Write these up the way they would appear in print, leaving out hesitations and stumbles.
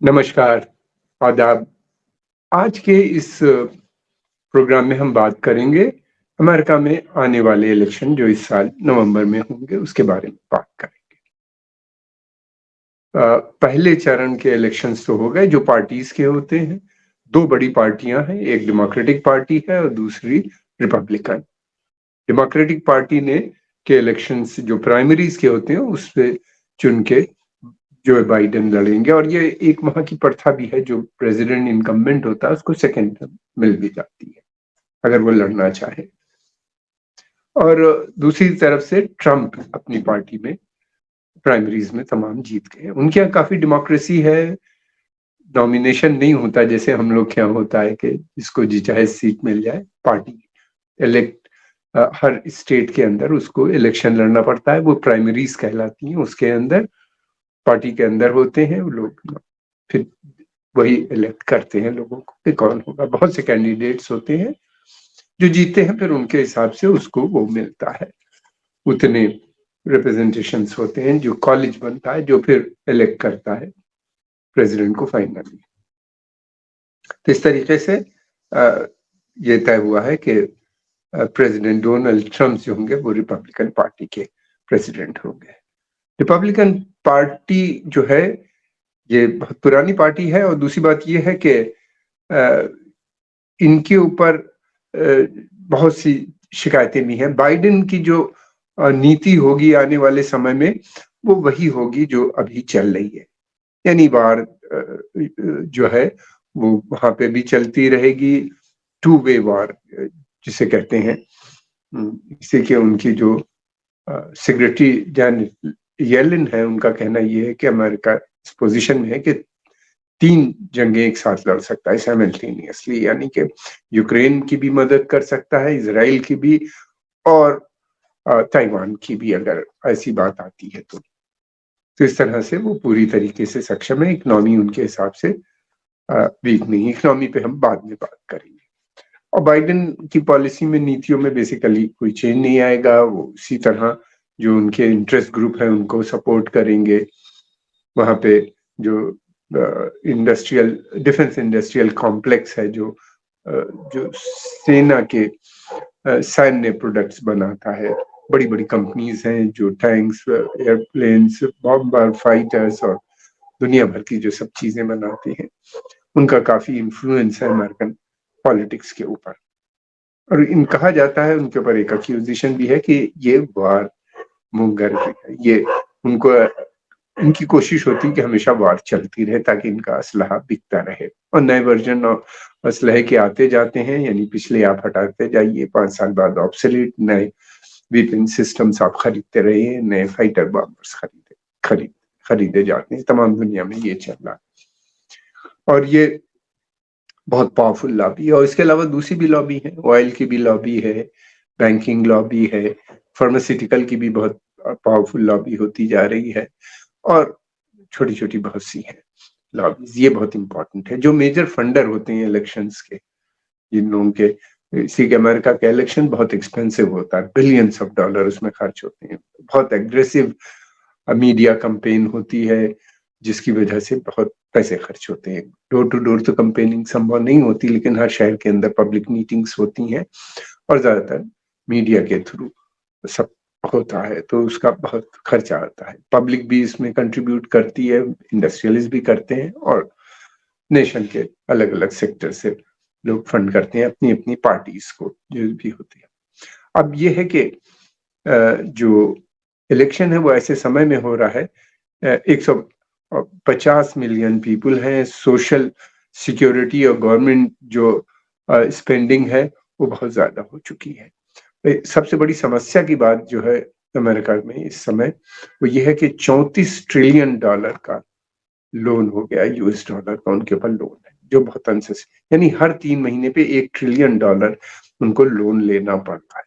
नमस्कार, आदाब। आज के इस प्रोग्राम में हम बात करेंगे अमेरिका में आने वाले इलेक्शन जो इस साल नवंबर में होंगे उसके बारे में बात करेंगे। पहले चरण के इलेक्शंस तो हो गए जो पार्टीज के होते हैं। दो बड़ी पार्टियां हैं, एक डेमोक्रेटिक पार्टी है और दूसरी रिपब्लिकन। डेमोक्रेटिक पार्टी ने के इलेक्शंस जो प्राइमरीज के होते हैं उससे चुन के जो बाइडेन लड़ेंगे और ये एक वहां की प्रथा भी है, जो प्रेसिडेंट इनकम्बेंट होता है उसको सेकेंड टर्म मिल भी जाती है अगर वो लड़ना चाहे। और दूसरी तरफ से ट्रम्प अपनी पार्टी में प्राइमरीज में तमाम जीत गए। उनके यहाँ काफी डेमोक्रेसी है, नॉमिनेशन नहीं होता जैसे हम लोग के यहाँ होता है कि जिसको जी चाहे सीट मिल जाए। पार्टी इलेक्ट हर स्टेट के अंदर उसको इलेक्शन लड़ना पड़ता है, वो प्राइमरीज कहलाती हैं। उसके अंदर पार्टी के अंदर होते हैं वो लोग, फिर वही इलेक्ट करते हैं लोगों को कि कौन होगा। बहुत से कैंडिडेट्स होते हैं जो जीतते हैं, फिर उनके हिसाब से उसको वो मिलता है। उतने रिप्रेजेंटेशंस होते हैं जो कॉलेज बनता है जो फिर इलेक्ट करता है प्रेसिडेंट को फाइनली। तो इस तरीके से ये तय हुआ है कि प्रेसिडेंट डोनाल्ड ट्रम्प जो होंगे वो रिपब्लिकन पार्टी के प्रेसिडेंट होंगे। रिपब्लिकन पार्टी जो है ये बहुत पुरानी पार्टी है और दूसरी बात ये है कि इनके ऊपर बहुत सी शिकायतें भी हैं। बाइडेन की जो नीति होगी आने वाले समय में वो वही होगी जो अभी चल रही है, यानी वार जो है वो वहां पे भी चलती रहेगी। टू वे वार जिसे कहते हैं, इससे कि उनकी जो सेक्रेटरी जनरल येलेन है उनका कहना ये है कि अमेरिका इस पोजीशन में है कि 3 जंगें एक साथ लड़ सकता है साइमल्टेनियसली, यानी कि यूक्रेन की भी मदद कर सकता है, इजराइल की भी और ताइवान की भी अगर ऐसी बात आती है तो इस तरह से वो पूरी तरीके से सक्षम है। इकोनॉमी उनके हिसाब से वीक नहीं। इकोनॉमी पे हम बाद में बात करेंगे। और बाइडेन की पॉलिसी में, नीतियों में बेसिकली कोई चेंज नहीं आएगा। वो उसी तरह जो उनके इंटरेस्ट ग्रुप है उनको सपोर्ट करेंगे। वहां पे जो इंडस्ट्रियल डिफेंस इंडस्ट्रियल कॉम्प्लेक्स है जो सेना के सैन्य प्रोडक्ट्स बनाता है, बड़ी बड़ी कंपनीज हैं जो टैंक्स, एयरप्लेन्स, बॉम्बर फाइटर्स और दुनिया भर की जो सब चीजें बनाती हैं, उनका काफी इन्फ्लुएंस है अमेरिकन पॉलिटिक्स के ऊपर। और इन कहा जाता है, उनके ऊपर एक एक्यूजिशन भी है कि ये वार मोंगर है। ये उनकी कोशिश होती है कि हमेशा वार चलती रहे ताकि इनका असलहा बिकता रहे और नए वर्जन ऑफ असलहे के आते जाते हैं, यानी पिछले आप हटाते जाइए, 5 साल बाद ऑब्सोलीट नए वेपन सिस्टम्स आप खरीदते रहिए, नए फाइटर बॉम्बर्स खरीदे जाते हैं। तमाम दुनिया में ये चल रहा है और ये बहुत पावरफुल लॉबी है। और इसके अलावा दूसरी भी लॉबी है, ऑयल की भी लॉबी है, बैंकिंग लॉबी है, फार्मास्यूटिकल की भी बहुत पावरफुल लॉबी होती जा रही है और छोटी छोटी बहुत सी है लॉबीज। ये बहुत इंपॉर्टेंट है। जो मेजर फंडर होते हैं इलेक्शंस के, जिन लोगों के, इसी के अमेरिका का इलेक्शन बहुत एक्सपेंसिव होता है, बिलियंस ऑफ डॉलर उसमें खर्च होते हैं। बहुत एग्रेसिव मीडिया कैंपेन होती है जिसकी वजह से बहुत पैसे खर्च होते हैं। डोर टू डोर तो कैंपेनिंग संभव नहीं होती, लेकिन हर शहर के अंदर पब्लिक मीटिंग्स होती हैं और ज्यादातर मीडिया के थ्रू सब होता है, तो उसका बहुत खर्चा आता है। पब्लिक भी इसमें कंट्रीब्यूट करती है, इंडस्ट्रियलिस्ट भी करते हैं और नेशन के अलग अलग सेक्टर से लोग फंड करते हैं अपनी अपनी पार्टीज को जो भी होती है। अब ये है कि जो इलेक्शन है वो ऐसे समय में हो रहा है, 150 मिलियन पीपल हैं, सोशल सिक्योरिटी और गवर्नमेंट जो स्पेंडिंग है वो बहुत ज्यादा हो चुकी है। सबसे बड़ी समस्या की बात जो है अमेरिका में इस समय वो ये है कि 34 ट्रिलियन डॉलर का लोन हो गया, यूएस डॉलर का उनके ऊपर लोन है, जो बहुत अनसेस, यानी हर 3 महीने पे 1 ट्रिलियन डॉलर उनको लोन लेना पड़ता है।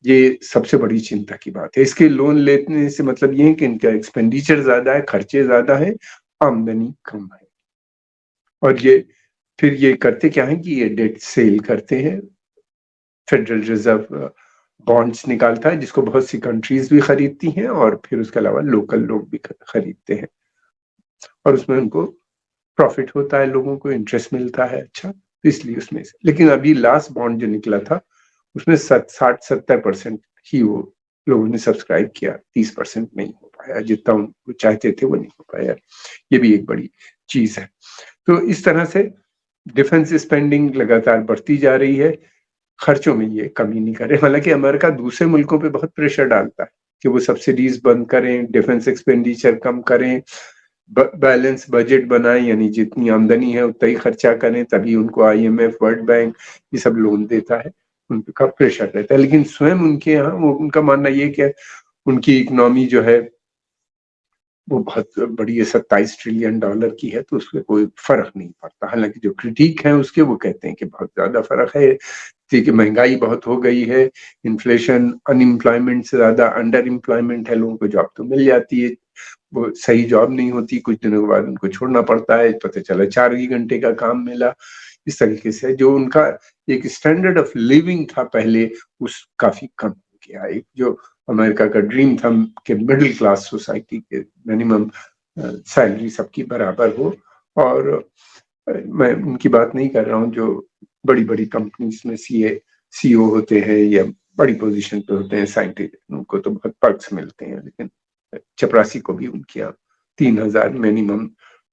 ये सबसे बड़ी चिंता की बात है। इसके लोन लेने से मतलब ये है कि इनका एक्सपेंडिचर ज्यादा है, खर्चे ज्यादा है, आमदनी कम है। और ये फिर ये करते क्या है कि ये डेट सेल करते हैं। फेडरल रिजर्व बॉन्ड्स निकालता है जिसको बहुत सी कंट्रीज भी खरीदती हैं और फिर उसके अलावा लोकल लोग भी खरीदते हैं और उसमें उनको प्रॉफिट होता है, लोगों को इंटरेस्ट मिलता है अच्छा, तो इसलिए उसमें से। लेकिन अभी लास्ट बॉन्ड जो निकला था उसमें 60-70% ही वो लोगों ने सब्सक्राइब किया, 30% नहीं हो पाया, जितना वो चाहते थे वो नहीं हो पाया। ये भी एक बड़ी चीज है। तो इस तरह से डिफेंस स्पेंडिंग लगातार बढ़ती जा रही है, खर्चों में ये कमी नहीं कर रहे। हालांकि अमेरिका दूसरे मुल्कों पे बहुत प्रेशर डालता है कि वो सब्सिडीज बंद करें, डिफेंस एक्सपेंडिचर कम करें, बैलेंस बजट बनाएं, यानी जितनी आमदनी है उतना ही खर्चा करें, तभी उनको IMF, वर्ल्ड बैंक ये सब लोन देता है, उनका प्रेशर रहता है। लेकिन स्वयं उनके यहाँ उनका मानना ये कि उनकी इकोनॉमी जो है वो बहुत बड़ी है, $27 ट्रिलियन की है, तो उसमें कोई फर्क नहीं पड़ता। हालांकि जो क्रिटिक है उसके वो कहते हैं कि बहुत ज्यादा फर्क है, कि महंगाई बहुत हो गई है, इन्फ्लेशन, अनएम्प्लॉयमेंट से ज्यादा अंडर एम्प्लॉयमेंट है, लोगों को जॉब तो मिल जाती है, वो सही जॉब नहीं होती, कुछ दिनों के बाद उनको छोड़ना पड़ता है, पता चला 4 ही घंटे का काम मिला। इस तरीके से जो उनका एक स्टैंडर्ड ऑफ लिविंग था पहले, उस काफी कम हो गया। एक जो अमेरिका का ड्रीम था कि मिडिल क्लास सोसाइटी के मिनिमम सैलरी सबकी बराबर हो, और मैं उनकी बात नहीं कर रहा हूँ जो बड़ी बड़ी कंपनीज में CEO होते हैं या बड़ी पोजीशन पे होते हैं, साइंटिस्ट, उनको तो बहुत पर्क्स मिलते हैं, लेकिन चपरासी को भी उनके यहाँ $3,000 मिनिमम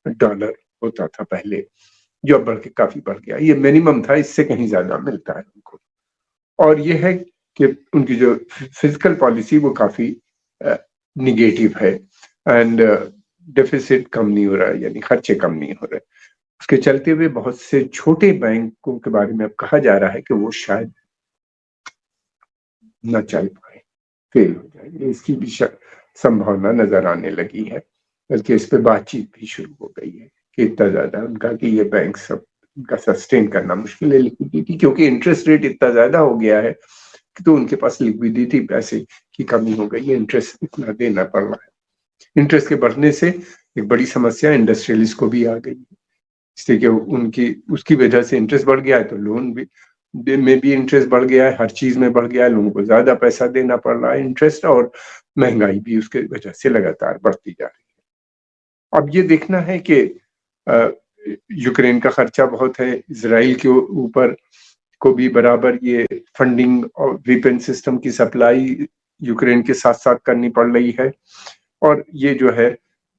डॉलर होता था पहले, जो अब बढ़ के काफी बढ़ गया। ये मिनिमम था, इससे कहीं ज्यादा मिलता है उनको। और ये है कि उनकी जो फिजिकल पॉलिसी वो काफी निगेटिव है, एंड डेफिसिट कम नहीं हो रहा है, यानी खर्चे कम नहीं हो रहे। उसके चलते हुए बहुत से छोटे बैंकों के बारे में अब कहा जा रहा है कि वो शायद न चल पाए, फेल हो जाएंगे, इसकी भी संभावना नजर आने लगी है। बल्कि इस पे बातचीत भी शुरू हो गई है कि इतना ज्यादा उनका कि ये बैंक सब उनका सस्टेन करना मुश्किल है लिक्विडिटी, क्योंकि इंटरेस्ट रेट इतना ज्यादा हो गया है कि तो उनके पास लिक्विडिटी, पैसे की कमी हो गई है, इंटरेस्ट इतना देना पड़ रहा है। इंटरेस्ट के बढ़ने से एक बड़ी समस्या इंडस्ट्रियलिस्ट को भी आ गई है, इसलिए कि उनकी उसकी वजह से इंटरेस्ट बढ़ गया है, तो लोन भी में भी इंटरेस्ट बढ़ गया है, हर चीज में बढ़ गया है, लोगों को ज्यादा पैसा देना पड़ रहा है इंटरेस्ट, और महंगाई भी उसके वजह से लगातार बढ़ती जा रही है। अब ये देखना है कि यूक्रेन का खर्चा बहुत है, इसराइल के ऊपर को भी बराबर ये फंडिंग और वेपन सिस्टम की सप्लाई यूक्रेन के साथ साथ करनी पड़ रही है, और ये जो है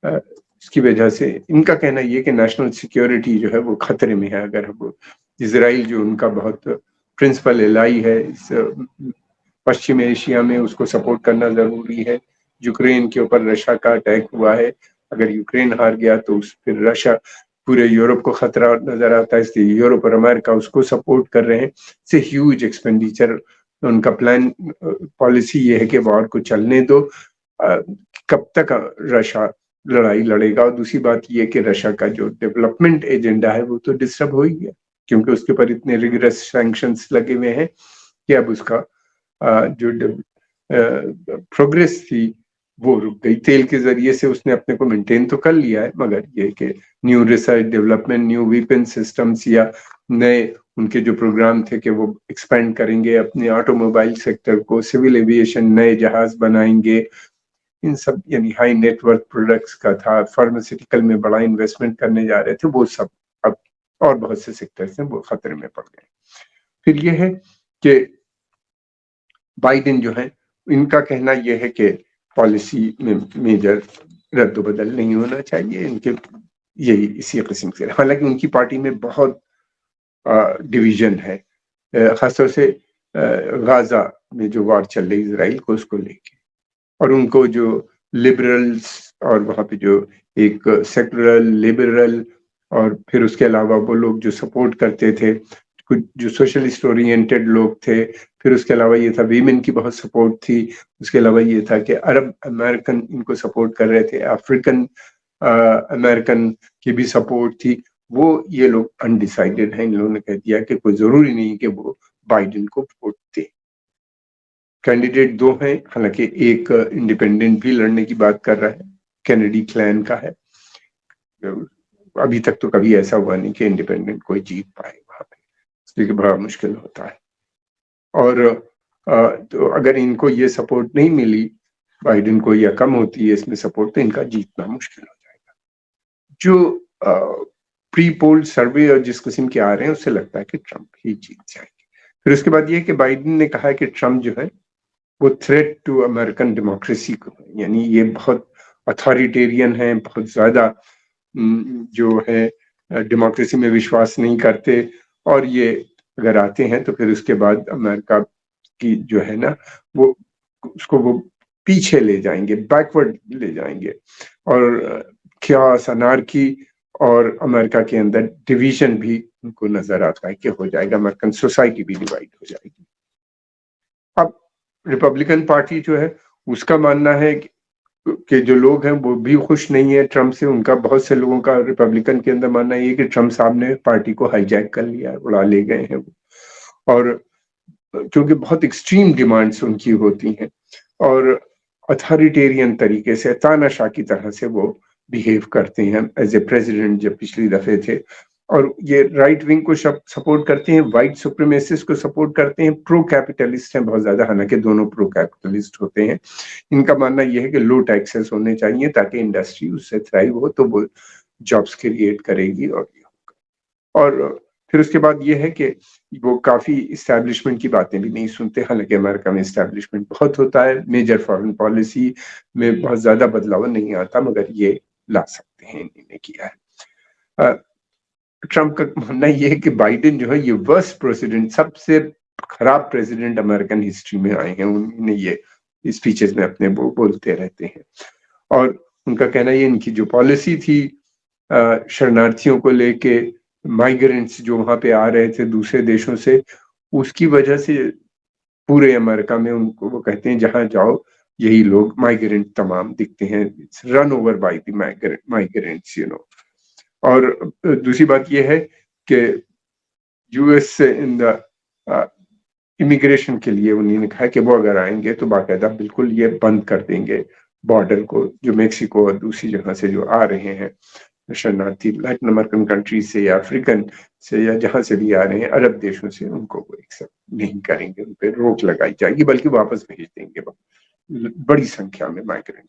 इसकी वजह से इनका कहना ये कि नेशनल सिक्योरिटी जो है वो खतरे में है। अगर वो इसराइल जो उनका बहुत प्रिंसिपल एलाई है इस पश्चिम एशिया में, उसको सपोर्ट करना जरूरी है। यूक्रेन के ऊपर रशिया का अटैक हुआ है, अगर यूक्रेन हार गया तो फिर रशिया पूरे यूरोप को खतरा नजर आता है, इसलिए यूरोप और अमेरिका उसको सपोर्ट कर रहे हैं। से ह्यूज एक्सपेंडिचर, उनका प्लान पॉलिसी ये है कि वॉर को चलने दो, कब तक रशिया लड़ाई लड़ेगा। और दूसरी बात ये कि रशिया का जो डेवलपमेंट एजेंडा है वो तो डिस्टर्ब हो ही गया, क्योंकि उसके ऊपर इतने रिगरस सैंक्शंस लगे हुए हैं कि अब उसका जो प्रोग्रेस थी वो रुक गई। तेल के जरिए से उसने अपने को मेंटेन तो कर लिया है, मगर ये कि new research development, new weapon systems या नए उनके जो प्रोग्राम थे कि वो एक्सपेंड करेंगे अपने ऑटोमोबाइल सेक्टर को, सिविल एविएशन, नए जहाज बनाएंगे, इन सब यानी हाई नेटवर्क प्रोडक्ट्स का था, फार्मास्यूटिकल में बड़ा इन्वेस्टमेंट करने जा रहे थे, वो सब अब और बहुत से सेक्टर्स हैं वो खतरे में पड़ गए। फिर ये है कि बाइडेन जो है, इनका कहना यह है कि पॉलिसी में मेजर रद्द-बदल नहीं होना चाहिए, इनके यही इसी किस्म से। हालांकि उनकी पार्टी में बहुत डिवीजन है, खासतौर से गाजा में जो वार चल रही इसराइल को उसको लेके, और उनको जो लिबरल्स और वहाँ पे जो एक सेकुलर लिबरल, और फिर उसके अलावा वो लोग जो सपोर्ट करते थे, कुछ जो सोशलिस्ट ओरिएंटेड लोग थे, फिर उसके अलावा ये था वीमेन की बहुत सपोर्ट थी, उसके अलावा ये था कि अरब अमेरिकन इनको सपोर्ट कर रहे थे, अफ्रीकन अमेरिकन की भी सपोर्ट थी। वो ये लोग अनडिसाइडेड हैं, इन लोगों ने कह दिया कि कोई जरूरी नहीं कि वो बाइडेन को वोट दे। कैंडिडेट 2 हैं, हालांकि एक इंडिपेंडेंट भी लड़ने की बात कर रहा है, कैनेडी क्लैन का है। अभी तक तो कभी ऐसा हुआ नहीं कि इंडिपेंडेंट कोई जीत पाए वहां पे, इसलिए बड़ा मुश्किल होता है। और तो अगर इनको ये सपोर्ट नहीं मिली बाइडेन को, या कम होती है इसमें सपोर्ट, तो इनका जीतना मुश्किल हो जाएगा। जो प्री पोल सर्वे और जिस किस्म के आ रहे हैं उससे लगता है कि ट्रंप ही जीत जाएंगे। फिर उसके बाद ये कि बाइडेन ने कहा है कि ट्रंप जो है वो थ्रेट टू अमेरिकन डेमोक्रेसी को, यानी ये बहुत अथॉरिटेरियन है, बहुत ज्यादा जो है डेमोक्रेसी में विश्वास नहीं करते, और ये अगर आते हैं तो फिर उसके बाद अमेरिका की जो है ना वो उसको वो पीछे ले जाएंगे, बैकवर्ड ले जाएंगे, और ख्यास अनारकी और अमेरिका के अंदर डिवीजन भी उनको नजर आता है कि हो जाएगा, अमेरिकन सोसाइटी भी डिवाइड हो जाएगी। अब रिपब्लिकन पार्टी जो है उसका मानना है कि जो लोग हैं वो भी खुश नहीं है ट्रंप से। उनका बहुत से लोगों का रिपब्लिकन के अंदर मानना ये कि ट्रंप साहब ने पार्टी को हाईजैक कर लिया, उड़ा ले गए हैं वो, और क्योंकि बहुत एक्सट्रीम डिमांड्स उनकी होती हैं और अथॉरिटेरियन तरीके से तानाशाह की तरह से वो बिहेव करते हैं एज ए प्रेसिडेंट जब पिछली दफे थे, और ये राइट विंग को सपोर्ट करते हैं, वाइट सुप्रीमेसिस्ट को सपोर्ट करते हैं, प्रो कैपिटलिस्ट हैं बहुत ज्यादा, हालांकि दोनों प्रो कैपिटलिस्ट होते हैं। इनका मानना यह है कि लो टैक्सेस होने चाहिए ताकि इंडस्ट्री उससे थ्राइव हो, तो वो जॉब्स क्रिएट करेगी और ये होगा। और फिर उसके बाद ये है कि वो काफी इस्टेब्लिशमेंट की बातें भी नहीं सुनते, हालांकि अमेरिका में इस्टेब्लिशमेंट बहुत होता है, मेजर फॉरेन पॉलिसी में बहुत ज्यादा बदलाव नहीं आता, मगर ये ला सकते हैं, इन्होंने किया है। ट्रंप का मानना ये है कि बाइडेन जो है ये वर्स्ट प्रेसिडेंट, सबसे खराब प्रेसिडेंट अमेरिकन हिस्ट्री में आए हैं, उन्होंने ये स्पीचेस में अपने वो बोलते रहते हैं। और उनका कहना ये इनकी जो पॉलिसी थी शरणार्थियों को लेके, माइग्रेंट्स जो वहां पे आ रहे थे दूसरे देशों से, उसकी वजह से पूरे अमेरिका में उनको वो कहते हैं जहां जाओ यही लोग माइग्रेंट तमाम दिखते हैं, run over by the migrants you know. और दूसरी बात यह है कि यूएस से इन द इमिग्रेशन के लिए उन्होंने कहा कि वो अगर आएंगे तो बाकायदा बिल्कुल ये बंद कर देंगे बॉर्डर को, जो मेक्सिको और दूसरी जगह से जो आ रहे हैं शरणार्थी लैटिन अमेरिकन कंट्री से या अफ्रीकन से या जहां से भी आ रहे हैं अरब देशों से, उनको वो एक्सेप्ट नहीं करेंगे, उन पर रोक लगाई जाएगी, बल्कि वापस भेज देंगे बड़ी संख्या में माइग्रेंट।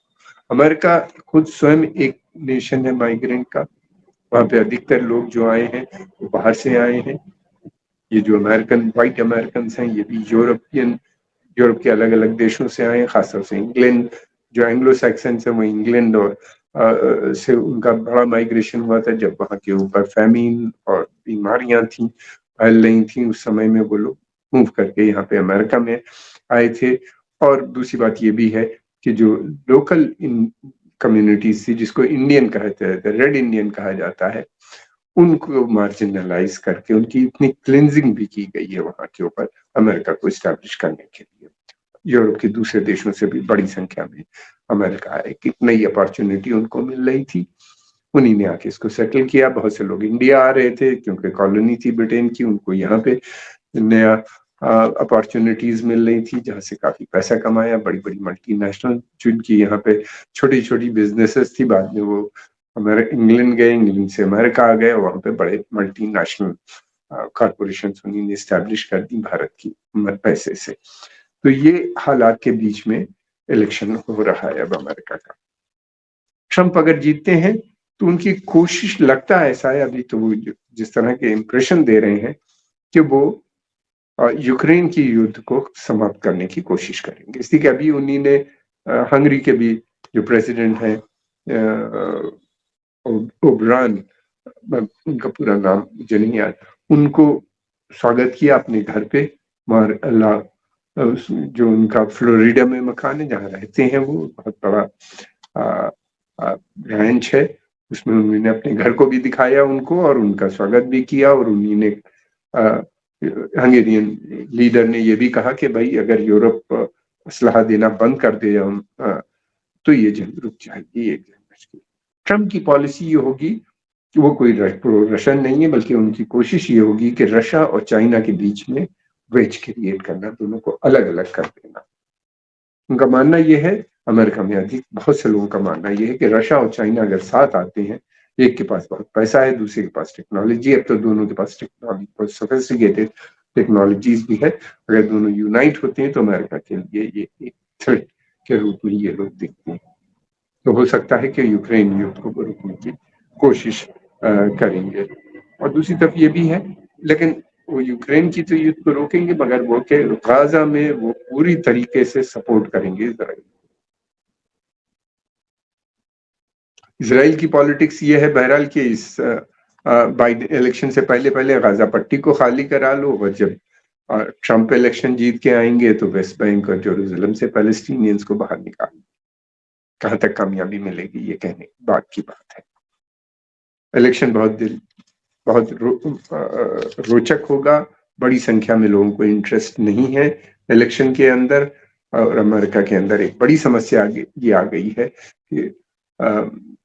अमेरिका खुद स्वयं एक नेशन है माइग्रेंट का, वहां पे अधिकतर लोग जो आए हैं वो बाहर से आए हैं। ये जो अमेरिकन व्हाइट अमेरिकन हैं ये भी यूरोप के अलग अलग देशों से आए हैं, खासतौर से इंग्लैंड, जो एंग्लो सैक्सन्स है वो इंग्लैंड और से उनका बड़ा माइग्रेशन हुआ था जब वहां के ऊपर फैमिन और बीमारियां थी, फैल रही थी, उस समय में वो लोग मूव करके यहाँ पे अमेरिका में आए थे। और दूसरी बात ये भी है कि जो लोकल कम्युनिटीज थी जिसको इंडियन कहते हैं, रेड इंडियन कहा जाता है, उनको मार्जिनलाइज करके उनकी इतनी क्लिनजिंग भी की गई है वहां के ऊपर अमेरिका को इस्टेब्लिश करने के लिए। यूरोप के दूसरे देशों से भी बड़ी संख्या में अमेरिका आए, कि नई अपॉर्चुनिटी उनको मिल रही थी, उन्हीं ने आके इसको सेटल किया। बहुत से लोग इंडिया आ रहे थे क्योंकि कॉलोनी थी ब्रिटेन की, उनको यहाँ पे नया अपॉर्चुनिटीज मिल रही थी जहाँ से काफी पैसा कमाया। बड़ी बड़ी मल्टीनेशनल जिनकी यहाँ पे छोटी छोटी बिजनेसेस थी, बाद में वो इंग्लैंड गए, इंग्लैंड से अमेरिका आ गए, वहां पे बड़े मल्टीनेशनल कॉरपोरेशन उन्होंने स्टैब्लिश कर दी भारत की पैसे से। तो ये हालात के बीच में इलेक्शन हो रहा है अब अमेरिका का। ट्रंप अगर जीतते हैं तो उनकी कोशिश, लगता है ऐसा है अभी तो, वो जिस तरह के इंप्रेशन दे रहे हैं कि वो यूक्रेन की युद्ध को समाप्त करने की कोशिश करेंगे। इसलिए कि अभी उन्हीं ने हंगरी के भी जो प्रेसिडेंट हैं ओब्रान, उनका पूरा नाम मुझे नहीं याद, उनको स्वागत किया अपने घर पे। जो उनका फ्लोरिडा में मकान है जहाँ रहते हैं, वो बहुत बड़ा रैंच है, उसमें उन्होंने अपने घर को भी दिखाया उनको और उनका स्वागत भी किया। और उन्होंने हंगेरियन लीडर ने ये भी कहा कि भाई अगर यूरोप असलहा देना बंद कर दे हम तो ये जंग रुक जाएगी, एक जंग। ट्रंप की पॉलिसी ये होगी कि वो कोई रशियन नहीं है, बल्कि उनकी कोशिश ये होगी कि रशिया और चाइना के बीच में वेज क्रिएट करना, दोनों को अलग अलग कर देना। उनका मानना यह है, अमेरिका में अधिक बहुत से लोगों का मानना यह है कि रशिया और चाइना अगर साथ आते हैं, एक के पास बहुत पैसा है, दूसरे के पास टेक्नोलॉजी है, अब तो दोनों के पास टेक्नोलॉजी बहुत सोफिस्टिकेटेड टेक्नोलॉजीज भी है, अगर दोनों यूनाइट होते हैं तो अमेरिका के लिए ये एक थ्रेट के रूप में ये लोग देखते हैं। तो हो सकता है कि यूक्रेन युद्ध को रोकने की कोशिश करेंगे। और दूसरी तरफ ये भी है, लेकिन वो यूक्रेन की तो युद्ध को रोकेंगे, मगर वो के गाजा में वो पूरी तरीके से सपोर्ट करेंगे इसराइल। इसराइल की पॉलिटिक्स ये है बहरहाल कि इस बाइडेन इलेक्शन से पहले पहले गाजा पट्टी को खाली करा लो, और जब ट्रंप इलेक्शन जीत के आएंगे तो वेस्ट बैंक और जेरूसलम से पैलेस्टीनियंस को बाहर निकाल। कहाँ तक कामयाबी मिलेगी ये कहने बात की बात है। इलेक्शन बहुत रोचक होगा। बड़ी संख्या में लोगों को इंटरेस्ट नहीं है इलेक्शन के अंदर, और अमेरिका के अंदर एक बड़ी समस्या ये आ गई है कि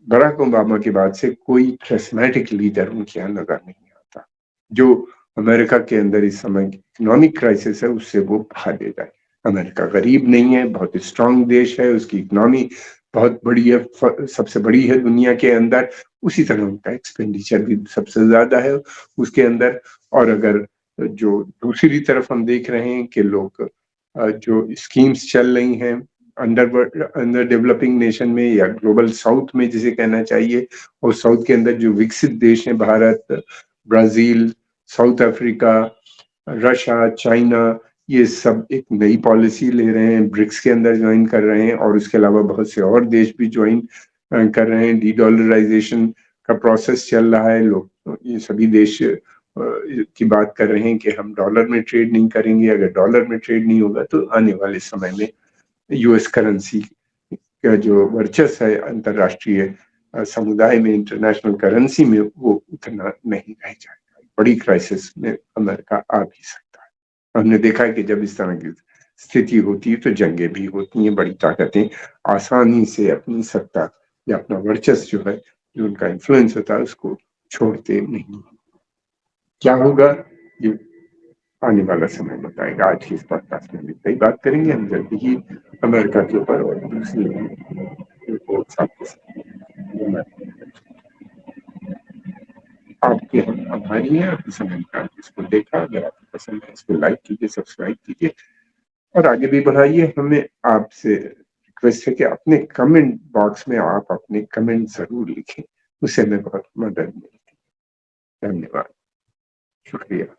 बराक ओबामा के बाद से कोई कैरिस्मेटिक लीडर उनके यहाँ नजर नहीं आता जो अमेरिका के अंदर इस समय इकोनॉमिक क्राइसिस है उससे वो बाहर ले जाए। अमेरिका गरीब नहीं है, बहुत स्ट्रांग देश है, उसकी इकोनॉमी बहुत बड़ी है, सबसे बड़ी है दुनिया के अंदर। उसी तरह उनका एक्सपेंडिचर भी सबसे ज्यादा है उसके अंदर। और अगर जो दूसरी तरफ हम देख रहे हैं कि लोग जो स्कीम्स चल रही हैं अंडर डेवलपिंग नेशन में या ग्लोबल साउथ में जिसे कहना चाहिए, और साउथ के अंदर जो विकसित देश हैं, Bharat, Brazil, south Africa, Russia, China, ये सब एक नई पॉलिसी ले रहे हैं, ब्रिक्स के अंदर ज्वाइन कर रहे हैं, और उसके अलावा बहुत से और देश भी ज्वाइन कर रहे हैं। डी डॉलराइजेशन का प्रोसेस चल रहा है। लोग ये सभी देश की बात कर रहे हैं कि हम डॉलर में ट्रेड नहीं करेंगे। अगर डॉलर में ट्रेड नहीं होगा तो आने वाले समय में यूएस करेंसी का जो वर्चस्व है अंतरराष्ट्रीय समुदाय में, इंटरनेशनल करेंसी में, वो उतना नहीं रह जाएगा। बड़ी क्राइसिस में अमेरिका आ भी सकता है। हमने देखा है कि जब इस तरह की स्थिति होती है तो जंगें भी होती हैं। बड़ी ताकतें आसानी से अपनी सत्ता या अपना वर्चस्व जो है, जो उनका इन्फ्लुएंस होता है, उसको छोड़ते नहीं। क्या होगा ये आने वाला समय बताएगा। आज की इस पॉडकास्ट में कई बात करेंगे हम जल्दी ही अमेरिका के ऊपर और दूसरी रिपोर्ट्स आपके साथ। आपके आभारी हैं, आपकी समय निकाल के इसको देखा। अगर आपको पसंद है इसको लाइक कीजिए, सब्सक्राइब कीजिए और आगे भी बढ़ाइए। हमें आपसे रिक्वेस्ट है कि अपने कमेंट बॉक्स में आप अपने कमेंट जरूर लिखें, उससे हमें बहुत मदद मिलती है। धन्यवाद, शुक्रिया।